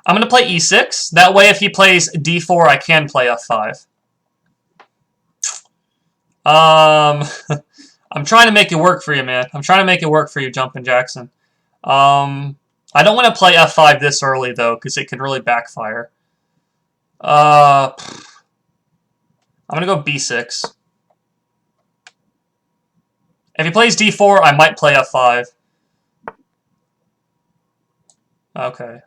I'm going to play e6. That way, if he plays d4, I can play f5. I'm trying to make it work for you, man. I'm trying to make it work for you, Jumpin' Jackson. I don't want to play f5 this early, though, because it can really backfire. I'm going to go b6. If he plays d4, I might play f5. Okay.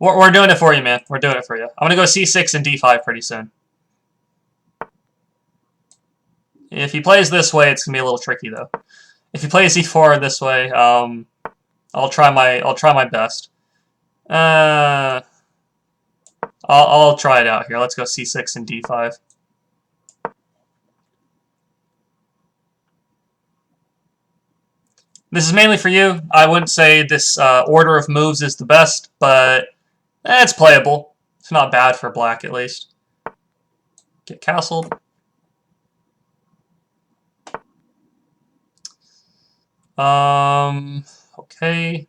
We're doing it for you, man. We're doing it for you. I'm going to go c6 and d5 pretty soon. If he plays this way, it's going to be a little tricky, though. If he plays e4 this way, I'll try my best. I'll try it out here. Let's go c6 and d5. This is mainly for you. I wouldn't say this order of moves is the best, but it's playable. It's not bad for black, at least. Get castled. Okay.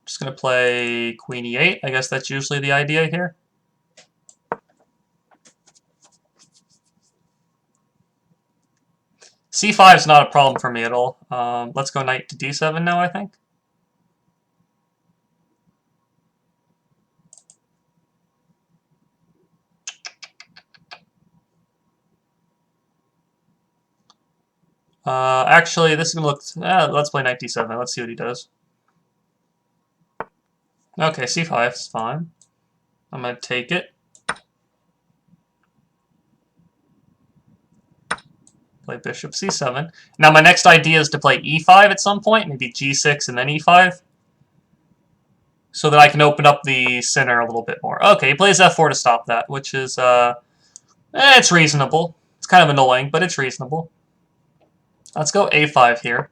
Just gonna play queen e8. I guess that's usually the idea here. c5 is not a problem for me at all. Let's go knight to d7 now, I think. Actually, this is gonna look. Let's play knight d7. Let's see what he does. Okay, c5 is fine. I'm gonna take it. Play bishop c7. Now my next idea is to play e5 at some point, maybe g6 and then e5, so that I can open up the center a little bit more. Okay, he plays f4 to stop that, which is it's reasonable. It's kind of annoying, but it's reasonable. Let's go a5 here.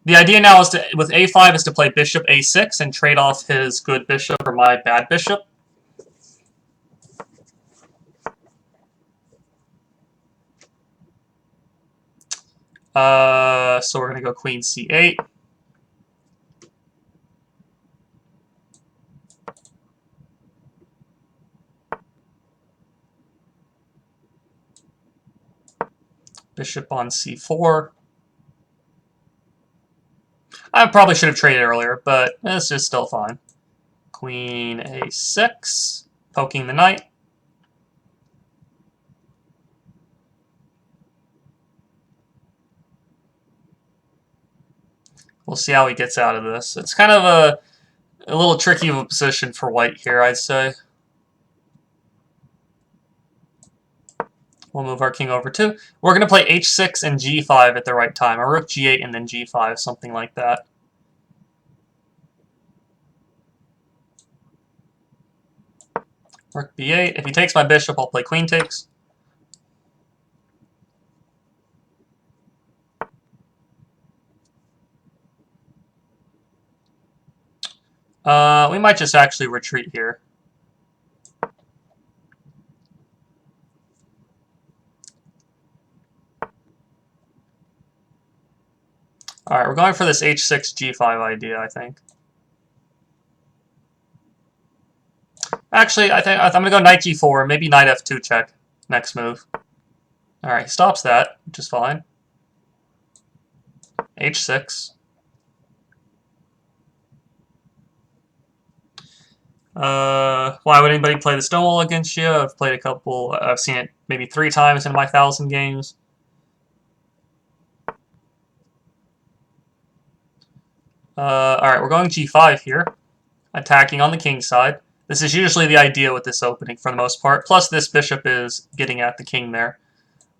The idea now is with a5 is to play bishop a6 and trade off his good bishop for my bad bishop. So we're going to go queen c8. Bishop on c4. I probably should have traded earlier, but this is still fine. Queen a6, poking the knight. We'll see how he gets out of this. It's kind of a little tricky of a position for white here, I'd say. We'll move our king over too. We're going to play h6 and g5 at the right time. Or rook g8 and then g5, something like that. Rook b8. If he takes my bishop, I'll play queen takes. We might just actually retreat here. Alright, we're going for this h6, g5 idea, I think. Actually, I think I'm going to go knight g4, maybe knight f2 check next move. Alright, he stops that, which is fine. h6. Why would anybody play the Stonewall against you? I've played a couple. I've seen it maybe 3 times in my 1,000 games. Alright, we're going g5 here. Attacking on the king side. This is usually the idea with this opening for the most part. Plus this bishop is getting at the king there.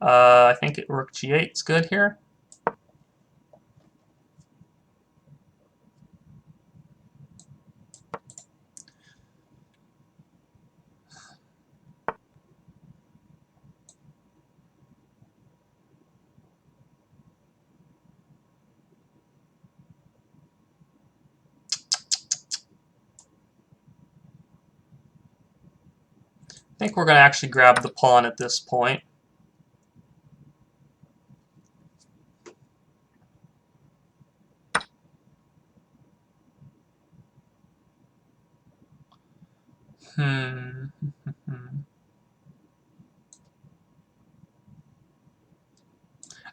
I think rook g8 is good here. I think we're going to actually grab the pawn at this point. Hmm.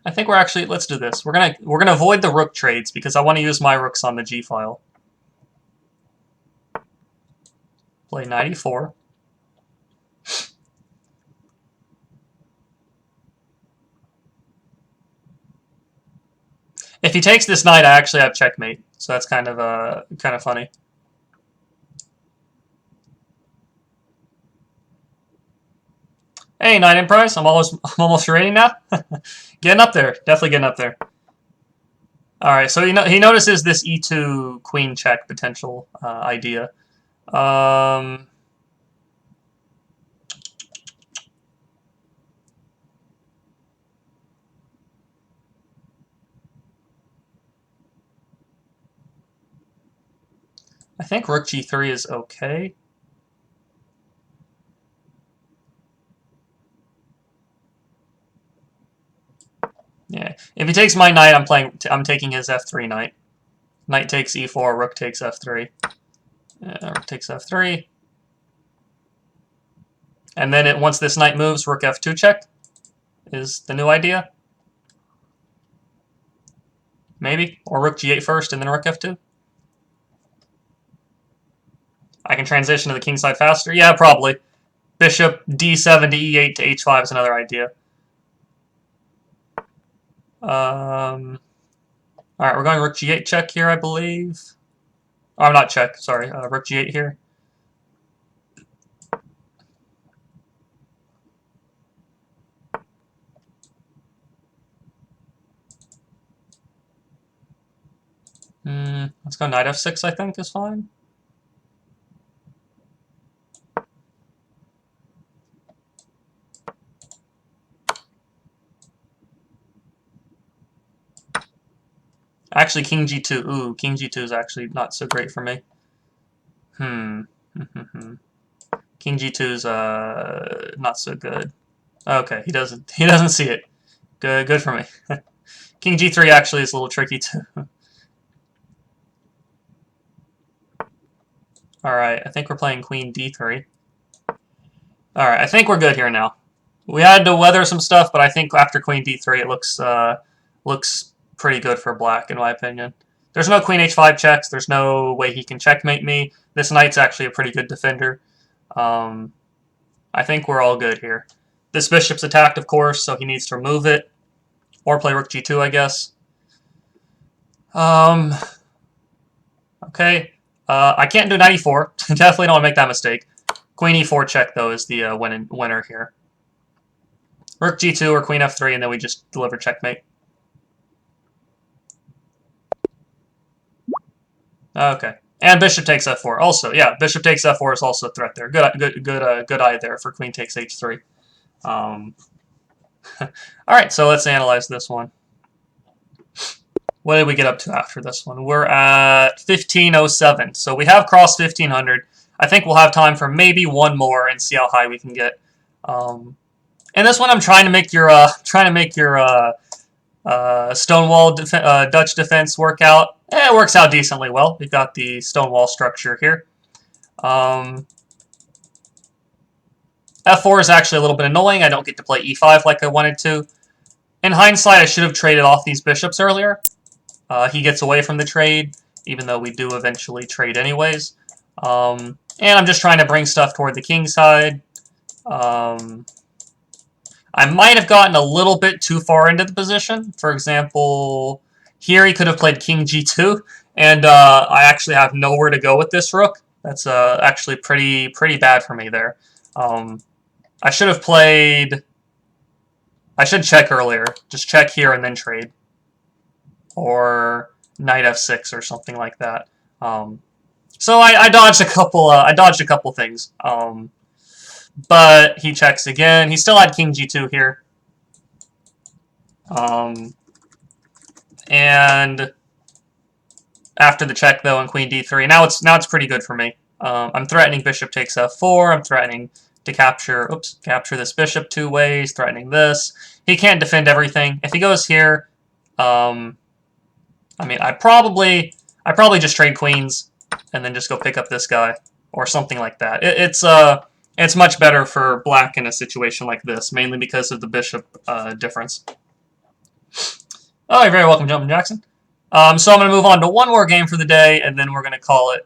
I think we're actually, let's do this. We're gonna avoid the rook trades because I want to use my rooks on the G file. Play 94. If he takes this knight, I actually have checkmate. So that's kind of funny. Hey, knight in price. I'm almost rating now. Getting up there. Definitely getting up there. All right. So he notices this e2 queen check potential idea. I think rook g3 is okay. Yeah. If he takes my knight, I'm taking his f3 knight. Knight takes e4, rook takes f3. Rook takes f3. And then once this knight moves, rook f2 check is the new idea. Maybe. Or rook g8 first and then rook f2. I can transition to the king side faster. Yeah, probably. Bishop d7 to e8 to h5 is another idea. Alright, we're going rook g8 check here, I believe. Oh, not check, sorry. Rook g8 here. Let's go knight f6, I think, is fine. Actually, king g2. Ooh, king g2 is actually not so great for me. King g2 is not so good. Okay, he doesn't see it. Good for me. King g3 actually is a little tricky too. Alright, I think we're playing queen d3. Alright, I think we're good here now. We had to weather some stuff, but I think after queen d3 it looks pretty good for black, in my opinion. There's no queen h5 checks. There's no way he can checkmate me. This knight's actually a pretty good defender. I think we're all good here. This bishop's attacked, of course, so he needs to remove it. Or play rook g2, I guess. Okay. I can't do knight e4. Definitely don't want to make that mistake. Queen e4 check, though, is the winner here. Rook g2 or queen f3, and then we just deliver checkmate. Okay. And bishop takes f4. Also, yeah, bishop takes f4 is also a threat there. Good eye there for queen takes h3. All right, so let's analyze this one. What did we get up to after this one? We're at 1507, so we have crossed 1500. I think we'll have time for maybe one more and see how high we can get. And this one, I'm trying to make your Stonewall Dutch defense work out. It works out decently well. We've got the Stonewall structure here. F4 is actually a little bit annoying. I don't get to play E5 like I wanted to. In hindsight, I should have traded off these bishops earlier. He gets away from the trade, even though we do eventually trade anyways. And I'm just trying to bring stuff toward the king side. I might have gotten a little bit too far into the position. For example, here he could have played king g2, and I actually have nowhere to go with this rook. That's actually pretty bad for me there. I should have played... I should check earlier. Just check here and then trade. Or knight f6 or something like that. So I dodged a couple things. But he checks again. He still had king g2 here. And after the check though and queen d3, now it's pretty good for me. I'm threatening bishop takes f4. I'm threatening to capture this bishop two ways, threatening this. He can't defend everything. If he goes here, I mean, I probably just trade queens and then just go pick up this guy. or something like that. It's much better for black in a situation like this, mainly because of the bishop difference. Oh, you're very welcome, Jumpin' Jackson. So I'm going to move on to one more game for the day, and then we're going to call it